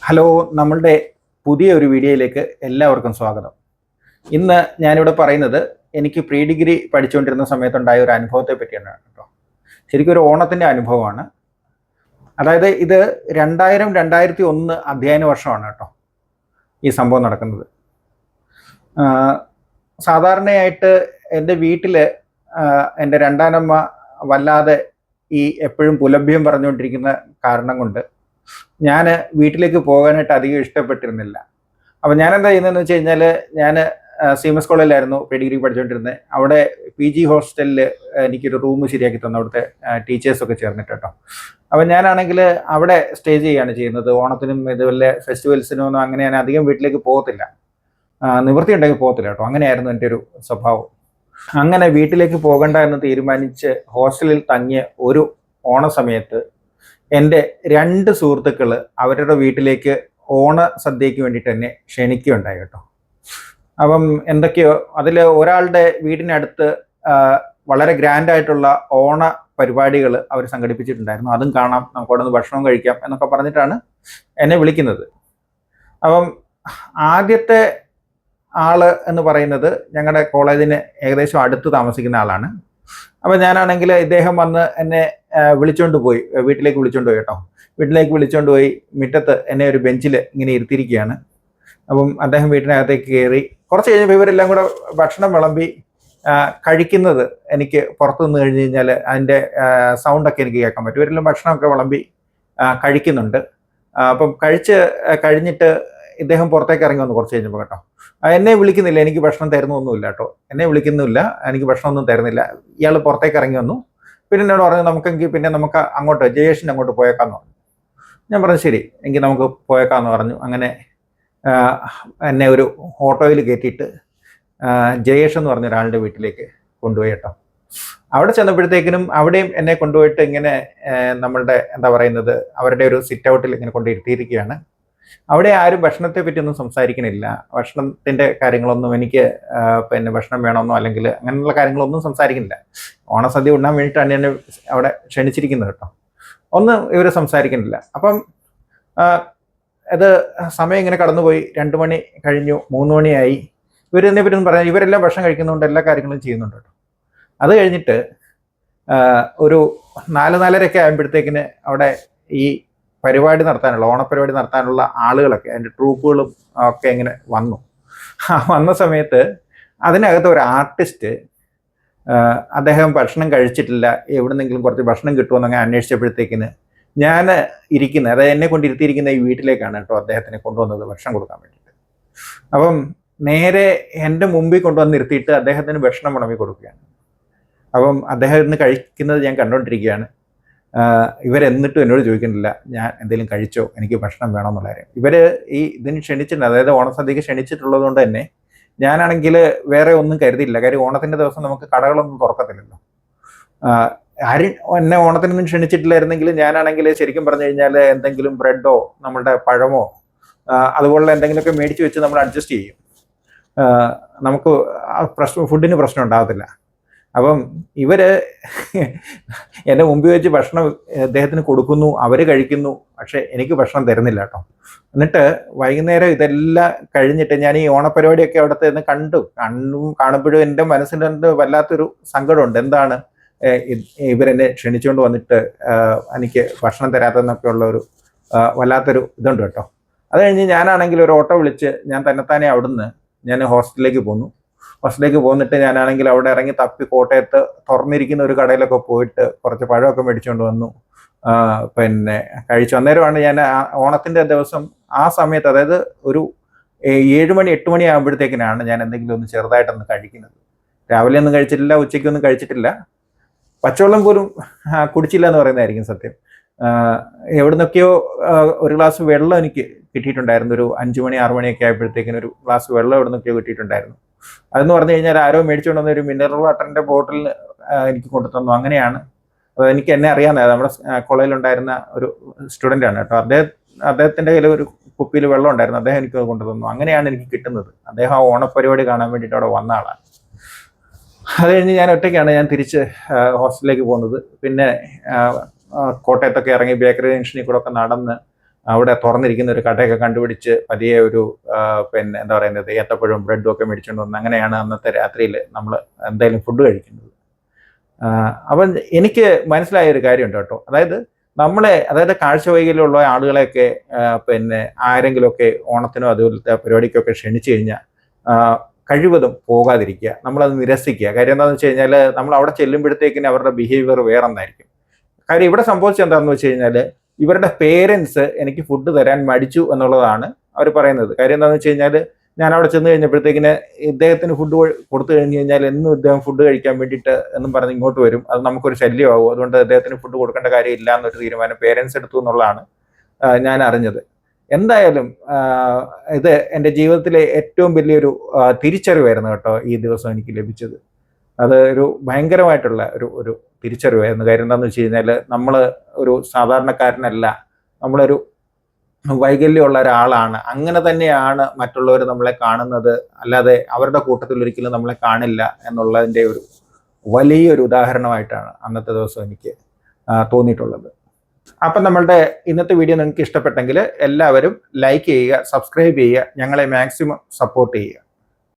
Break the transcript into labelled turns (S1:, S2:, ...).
S1: Hello, നമ്മളുടെ പുതിയ ഒരു വീഡിയോയിലേക്ക് എല്ലാവർക്കും സ്വാഗതം. ഇന്ന് ഞാനിവിടെ പറയുന്നത് എനിക്ക് പ്രീ ഡിഗ്രി പഠിച്ചുകൊണ്ടിരുന്ന സമയത്തുണ്ടായ ഒരു അനുഭവത്തെ പറ്റിയാണ് കേട്ടോ. ശരിക്കും ഒരു ഓണത്തിൻ്റെ അനുഭവമാണ്. അതായത് ഇത് 2001 അധ്യയന വർഷമാണ് കേട്ടോ ഈ സംഭവം നടക്കുന്നത്. സാധാരണയായിട്ട് എൻ്റെ വീട്ടിൽ എൻ്റെ രണ്ടാനമ്മ വല്ലാതെ ഈ എപ്പോഴും പുലഭ്യം പറഞ്ഞുകൊണ്ടിരിക്കുന്ന കാരണം കൊണ്ട് ഞാൻ വീട്ടിലേക്ക് പോകാനായിട്ട് അധികം ഇഷ്ടപ്പെട്ടിരുന്നില്ല. അപ്പോൾ ഞാനെന്താ ചെയ്യുന്നതെന്ന് വെച്ച് കഴിഞ്ഞാൽ, ഞാൻ CMS കോളേജിലായിരുന്നു പ്രീ ഡിഗ്രി പഠിച്ചുകൊണ്ടിരുന്നത്. അവിടെ PG ഹോസ്റ്റലിൽ എനിക്കൊരു റൂം ശരിയാക്കി തന്നു, അവിടുത്തെ ടീച്ചേഴ്സൊക്കെ ചേർന്നിട്ട് കേട്ടോ. അപ്പോൾ ഞാനാണെങ്കിൽ അവിടെ സ്റ്റേ ചെയ്യുകയാണ് ചെയ്യുന്നത്. ഓണത്തിനും ഇതുപോലെ ഫെസ്റ്റിവൽസിനും ഒന്നും അങ്ങനെ ഞാൻ അധികം വീട്ടിലേക്ക് പോകത്തില്ല, നിവൃത്തി ഉണ്ടെങ്കിൽ പോകത്തില്ല കേട്ടോ. അങ്ങനെയായിരുന്നു എൻ്റെ ഒരു സ്വഭാവം. അങ്ങനെ വീട്ടിലേക്ക് പോകണ്ട എന്ന് തീരുമാനിച്ച് ഹോസ്റ്റലിൽ തങ്ങിയ ഒരു ഓണ സമയത്ത് എൻ്റെ 2 സുഹൃത്തുക്കൾ അവരുടെ വീട്ടിലേക്ക് ഓണ സദ്യയ്ക്ക് വേണ്ടിയിട്ട് എന്നെ ക്ഷണിക്കുകയുണ്ടായി കേട്ടോ. അപ്പം എന്തൊക്കെയോ അതിൽ ഒരാളുടെ വീടിനടുത്ത് വളരെ ഗ്രാൻഡായിട്ടുള്ള ഓണ പരിപാടികൾ അവർ സംഘടിപ്പിച്ചിട്ടുണ്ടായിരുന്നു. അതും കാണാം, നമുക്ക് അവിടെ നിന്ന് ഭക്ഷണം കഴിക്കാം എന്നൊക്കെ പറഞ്ഞിട്ടാണ് എന്നെ വിളിക്കുന്നത്. അപ്പം ആദ്യത്തെ ആള് എന്ന് പറയുന്നത് ഞങ്ങളുടെ കോളേജിന് ഏകദേശം അടുത്ത് താമസിക്കുന്ന ആളാണ്. അപ്പം ഞാനാണെങ്കിൽ ഇദ്ദേഹം വന്ന് എന്നെ വിളിച്ചുകൊണ്ട് പോയി, വീട്ടിലേക്ക് വിളിച്ചുകൊണ്ട് പോയി കേട്ടോ. വീട്ടിലേക്ക് വിളിച്ചുകൊണ്ട് പോയി മുറ്റത്ത് എന്നെ ഒരു ബെഞ്ചിൽ ഇങ്ങനെ ഇരുത്തിയിരിക്കുകയാണ്. അപ്പം അദ്ദേഹം വീട്ടിനകത്തേക്ക് കയറി കുറച്ച് കഴിഞ്ഞപ്പോൾ ഇവരെല്ലാം കൂടെ ഭക്ഷണം വിളമ്പി കഴിക്കുന്നത് എനിക്ക് പുറത്തു നിന്ന് കഴിഞ്ഞ് കഴിഞ്ഞാൽ അതിൻ്റെ സൗണ്ടൊക്കെ എനിക്ക് കേൾക്കാൻ പറ്റും. ഇവരെല്ലാം ഭക്ഷണമൊക്കെ വിളമ്പി കഴിക്കുന്നുണ്ട്. അപ്പം കഴിഞ്ഞിട്ട് ഇദ്ദേഹം പുറത്തേക്ക് ഇറങ്ങി വന്നു കുറച്ച് കഴിഞ്ഞപ്പോൾ കേട്ടോ. എന്നെ വിളിക്കുന്നില്ല, എനിക്ക് ഭക്ഷണം തരുന്നൊന്നുമില്ല കേട്ടോ. എന്നെ വിളിക്കുന്നില്ല, എനിക്ക് ഭക്ഷണമൊന്നും തരുന്നില്ല. ഇയാൾ പുറത്തേക്ക് ഇറങ്ങി വന്നു. പിന്നെ എന്നോട് പറഞ്ഞു, നമുക്ക് അങ്ങോട്ട് ജയേഷിൻ്റെ അങ്ങോട്ട് പോയേക്കാന്ന് പറഞ്ഞു. ഞാൻ പറഞ്ഞു ശരി, എങ്കിൽ നമുക്ക് പോയേക്കാന്ന് പറഞ്ഞു. അങ്ങനെ എന്നെ ഒരു ഓട്ടോയിൽ കയറ്റിയിട്ട് ജയേഷ് എന്ന് പറഞ്ഞ ഒരാളുടെ വീട്ടിലേക്ക് കൊണ്ടുപോയി കേട്ടോ. അവിടെ ചെന്നപ്പോഴത്തേക്കിനും അവിടെയും എന്നെ കൊണ്ടുപോയിട്ട് ഇങ്ങനെ നമ്മളുടെ എന്താ പറയുന്നത്, അവരുടെ ഒരു സിറ്റ് ഔട്ടിൽ ഇങ്ങനെ കൊണ്ടിരുത്തിയിരിക്കുകയാണ്. അവിടെ ആരും ഭക്ഷണത്തെ പറ്റിയൊന്നും സംസാരിക്കണില്ല. ഭക്ഷണത്തിൻ്റെ കാര്യങ്ങളൊന്നും എനിക്ക് പിന്നെ ഭക്ഷണം വേണമെന്നോ അല്ലെങ്കിൽ അങ്ങനെയുള്ള കാര്യങ്ങളൊന്നും സംസാരിക്കുന്നില്ല. ഓണസദ്യ ഉണ്ണാൻ വേണ്ടിയിട്ടാണ് എന്നെ അവിടെ ക്ഷണിച്ചിരിക്കുന്നത് കേട്ടോ. ഒന്നും ഇവർ സംസാരിക്കുന്നില്ല. അപ്പം അത് സമയം ഇങ്ങനെ കടന്നുപോയി. 2 മണി കഴിഞ്ഞു, 3 മണിയായി. ഇവരെന്നെ പറ്റി പറയാം, ഇവരെല്ലാം ഭക്ഷണം കഴിക്കുന്നുണ്ട്, എല്ലാ കാര്യങ്ങളും ചെയ്യുന്നുണ്ട് കേട്ടോ. അത് കഴിഞ്ഞിട്ട് ഒരു 4-4:30 ആകുമ്പോഴത്തേക്കിന് അവിടെ ഈ പരിപാടി നടത്താനുള്ള ഓണപ്പരിപാടി നടത്താനുള്ള ആളുകളൊക്കെ അതിൻ്റെ ട്രൂപ്പുകളും ഒക്കെ ഇങ്ങനെ വന്നു. വന്ന സമയത്ത് അതിനകത്ത് ഒരു ആർട്ടിസ്റ്റ്, അദ്ദേഹം ഭക്ഷണം കഴിച്ചിട്ടില്ല, എവിടുന്നെങ്കിലും കുറച്ച് ഭക്ഷണം കിട്ടുമെന്നങ്ങനെ അന്വേഷിച്ചപ്പോഴത്തേക്കിന് ഞാൻ ഇരിക്കുന്നത്, അതായത് എന്നെ കൊണ്ടിരുത്തിയിരിക്കുന്ന ഈ വീട്ടിലേക്കാണ് കേട്ടോ അദ്ദേഹത്തിനെ കൊണ്ടുവന്നത് ഭക്ഷണം കൊടുക്കാൻ വേണ്ടിയിട്ട്. അപ്പം നേരെ എൻ്റെ മുമ്പിൽ കൊണ്ടുവന്ന് നിർത്തിയിട്ട് അദ്ദേഹത്തിന് ഭക്ഷണം വിളമ്പി കൊടുക്കുകയാണ്. അപ്പം അദ്ദേഹം ഇന്ന് കഴിക്കുന്നത് ഞാൻ കണ്ടുകൊണ്ടിരിക്കുകയാണ്. ഇവരെന്നിട്ടും എന്നോട് ചോദിക്കുന്നില്ല ഞാൻ എന്തെങ്കിലും കഴിച്ചോ, എനിക്ക് ഭക്ഷണം വേണമെന്നുള്ള കാര്യം. ഇവർ ഈ ഇതിന് ക്ഷണിച്ചിട്ടുണ്ട്, അതായത് ഓണസദ്യക്ക് ക്ഷണിച്ചിട്ടുള്ളത് കൊണ്ട് തന്നെ ഞാനാണെങ്കിൽ വേറെ ഒന്നും കരുതിയില്ല. കാര്യം ഓണത്തിൻ്റെ ദിവസം നമുക്ക് കടകളൊന്നും തുറക്കത്തില്ലല്ലോ. ആരും എന്നെ ഓണത്തിനൊന്നും ക്ഷണിച്ചിട്ടില്ലായിരുന്നെങ്കിൽ ഞാനാണെങ്കിൽ ശരിക്കും പറഞ്ഞു കഴിഞ്ഞാൽ എന്തെങ്കിലും ബ്രെഡോ നമ്മളുടെ പഴമോ അതുപോലുള്ള എന്തെങ്കിലുമൊക്കെ മേടിച്ച് വെച്ച് നമ്മൾ അഡ്ജസ്റ്റ് ചെയ്യും. നമുക്ക് ഫുഡിന് പ്രശ്നം ഉണ്ടാകത്തില്ല. അപ്പം ഇവർ എൻ്റെ മുമ്പിൽ വെച്ച് ഭക്ഷണം അദ്ദേഹത്തിന് കൊടുക്കുന്നു, അവർ കഴിക്കുന്നു, പക്ഷേ എനിക്ക് ഭക്ഷണം തരുന്നില്ല കേട്ടോ. എന്നിട്ട് വൈകുന്നേരം ഇതെല്ലാം കഴിഞ്ഞിട്ട് ഞാൻ ഈ ഓണപ്പരിപാടിയൊക്കെ അവിടുത്തെ നിന്ന് കാണുമ്പോഴും എൻ്റെ മനസ്സിൻ്റെ വല്ലാത്തൊരു സങ്കടമുണ്ട്. എന്താണ് ഇവരെന്നെ ക്ഷണിച്ചുകൊണ്ട് വന്നിട്ട് എനിക്ക് ഭക്ഷണം തരാത്തതെന്നൊക്കെ ഉള്ളൊരു വല്ലാത്തൊരു ഇതുണ്ട് കേട്ടോ. അത് കഴിഞ്ഞ് ഞാനാണെങ്കിൽ ഒരു ഓട്ടോ വിളിച്ച് ഞാൻ തന്നെത്താനെ അവിടുന്ന് ഞാൻ ഹോസ്റ്റലിലേക്ക് പോന്നു. ഹോസ്റ്റലിലേക്ക് പോന്നിട്ട് ഞാനാണെങ്കിൽ അവിടെ ഇറങ്ങി തപ്പി കോട്ടയത്ത് തുറന്നിരിക്കുന്ന ഒരു കടയിലൊക്കെ പോയിട്ട് കുറച്ച് പഴമൊക്കെ മേടിച്ചുകൊണ്ട് വന്നു. പിന്നെ കഴിച്ചു. അന്നേരമാണ് ഞാൻ ഓണത്തിൻ്റെ ദിവസം ആ സമയത്ത്, അതായത് ഒരു 7 മണി 8 മണി ആകുമ്പോഴത്തേക്കിനാണ് ഞാൻ എന്തെങ്കിലും ഒന്ന് ചെറുതായിട്ടൊന്ന് കഴിക്കുന്നത്. രാവിലെ ഒന്നും കഴിച്ചിട്ടില്ല, ഉച്ചയ്ക്കൊന്നും കഴിച്ചിട്ടില്ല, പച്ചവെള്ളം പോലും കുടിച്ചില്ല എന്ന് പറയുന്നതായിരിക്കും സത്യം. എവിടുന്നൊക്കെയോ ഒരു ഗ്ലാസ് വെള്ളം എനിക്ക് കിട്ടിയിട്ടുണ്ടായിരുന്നു. ഒരു 5 മണി 6 മണിയൊക്കെ ആയപ്പോഴത്തേക്കിന് ഒരു ഗ്ലാസ് വെള്ളം എവിടുന്നൊക്കെയോ കിട്ടിയിട്ടുണ്ടായിരുന്നു. അതെന്ന് പറഞ്ഞു കഴിഞ്ഞാൽ ആരോ മേടിച്ചുകൊണ്ട് വന്ന ഒരു മിനറൽ വാട്ടറിൻ്റെ ബോട്ടിൽ എനിക്ക് കൊണ്ടു തന്നു. അങ്ങനെയാണ് എനിക്ക് എന്നെ അറിയാവുന്നത്. നമ്മുടെ കോളേജിലുണ്ടായിരുന്ന ഒരു സ്റ്റുഡൻ്റാണ് കേട്ടോ. അദ്ദേഹത്തിൻ്റെ കയ്യിൽ ഒരു കുപ്പിയിൽ വെള്ളം ഉണ്ടായിരുന്നു, അദ്ദേഹം എനിക്ക് കൊണ്ടു തന്നു. അങ്ങനെയാണ് എനിക്ക് കിട്ടുന്നത്. അദ്ദേഹം ആ ഓണപ്പരിപാടി കാണാൻ വേണ്ടിയിട്ട് അവിടെ വന്ന ആളാണ്. അത് കഴിഞ്ഞ് ഞാൻ ഒറ്റയ്ക്കാണ് ഞാൻ തിരിച്ച് ഹോസ്റ്റലിലേക്ക് പോകുന്നത്. പിന്നെ കോട്ടയത്തൊക്കെ ഇറങ്ങി ബേക്കറി ജംഗ്ഷനിൽ കൂടെ ഒക്കെ നടന്ന് അവിടെ തുറന്നിരിക്കുന്ന ഒരു കടയൊക്കെ കണ്ടുപിടിച്ച് പതിയെ ഒരു പിന്നെ എന്താ പറയുന്നത് ഏത്തപ്പഴവും ബ്രെഡും ഒക്കെ മേടിച്ചുകൊണ്ട് വന്ന് അങ്ങനെയാണ് അന്നത്തെ രാത്രിയിൽ നമ്മൾ എന്തായാലും ഫുഡ് കഴിക്കുന്നത്. അപ്പം എനിക്ക് മനസ്സിലായ ഒരു കാര്യമുണ്ട് കേട്ടോ. അതായത് കാഴ്ചവൈകല്യമുള്ള ആളുകളെയൊക്കെ പിന്നെ ആരെങ്കിലുമൊക്കെ ഓണത്തിനോ അതുപോലത്തെ പരിപാടിക്കൊക്കെ ക്ഷണിച്ചു കഴിഞ്ഞാൽ കഴിവതും പോകാതിരിക്കുക, നമ്മളത് നിരസിക്കുക. കാര്യം എന്താണെന്ന് വെച്ച് കഴിഞ്ഞാൽ നമ്മൾ അവിടെ ചെല്ലുമ്പോഴത്തേക്കിന് അവരുടെ ബിഹേവിയർ വേറെ ഒന്നായിരിക്കും. കാര്യം ഇവിടെ സംഭവിച്ചത് എന്താണെന്ന് വെച്ച് കഴിഞ്ഞാൽ ഇവരുടെ പേരൻസ് എനിക്ക് ഫുഡ് തരാൻ മടിച്ചു എന്നുള്ളതാണ് അവർ പറയുന്നത്. കാര്യം എന്താണെന്ന് വെച്ച് കഴിഞ്ഞാൽ ഞാൻ അവിടെ ചെന്ന് കഴിഞ്ഞപ്പോഴത്തേക്കിന് ഇദ്ദേഹത്തിന് ഫുഡ് കൊടുത്തു കഴിഞ്ഞ് കഴിഞ്ഞാൽ എന്നും ഇദ്ദേഹം ഫുഡ് കഴിക്കാൻ വേണ്ടിയിട്ട് എന്നും പറഞ്ഞ് ഇങ്ങോട്ട് വരും, അത് നമുക്കൊരു ശല്യമാകും, അതുകൊണ്ട് അദ്ദേഹത്തിന് ഫുഡ് കൊടുക്കേണ്ട കാര്യമില്ല എന്നൊരു തീരുമാനം പേരൻസ് എടുത്തു എന്നുള്ളതാണ് ഞാൻ അറിഞ്ഞത്. എന്തായാലും ഇത് എൻ്റെ ജീവിതത്തിലെ ഏറ്റവും വലിയൊരു തിരിച്ചറിവായിരുന്നു കേട്ടോ ഈ ദിവസം എനിക്ക് ലഭിച്ചത്. അത് ഒരു ഭയങ്കരമായിട്ടുള്ള ഒരു തിരിച്ചറിവായിരുന്നു. കാര്യം എന്താണെന്ന് വെച്ച് കഴിഞ്ഞാൽ നമ്മൾ ഒരു സാധാരണക്കാരനല്ല, നമ്മളൊരു വൈകല്യമുള്ള ഒരാളാണ്. അങ്ങനെ തന്നെയാണ് മറ്റുള്ളവർ നമ്മളെ കാണുന്നത്, അല്ലാതെ അവരുടെ കൂട്ടത്തിൽ ഒരിക്കലും നമ്മളെ കാണില്ല എന്നുള്ളതിൻ്റെ ഒരു വലിയൊരു ഉദാഹരണമായിട്ടാണ് അന്നത്തെ ദിവസം എനിക്ക് തോന്നിയിട്ടുള്ളത്. അപ്പം നമ്മളുടെ ഇന്നത്തെ വീഡിയോ നിങ്ങൾക്ക് ഇഷ്ടപ്പെട്ടെങ്കിൽ എല്ലാവരും ലൈക്ക് ചെയ്യുക, സബ്സ്ക്രൈബ് ചെയ്യുക, ഞങ്ങളെ മാക്സിമം സപ്പോർട്ട് ചെയ്യുക.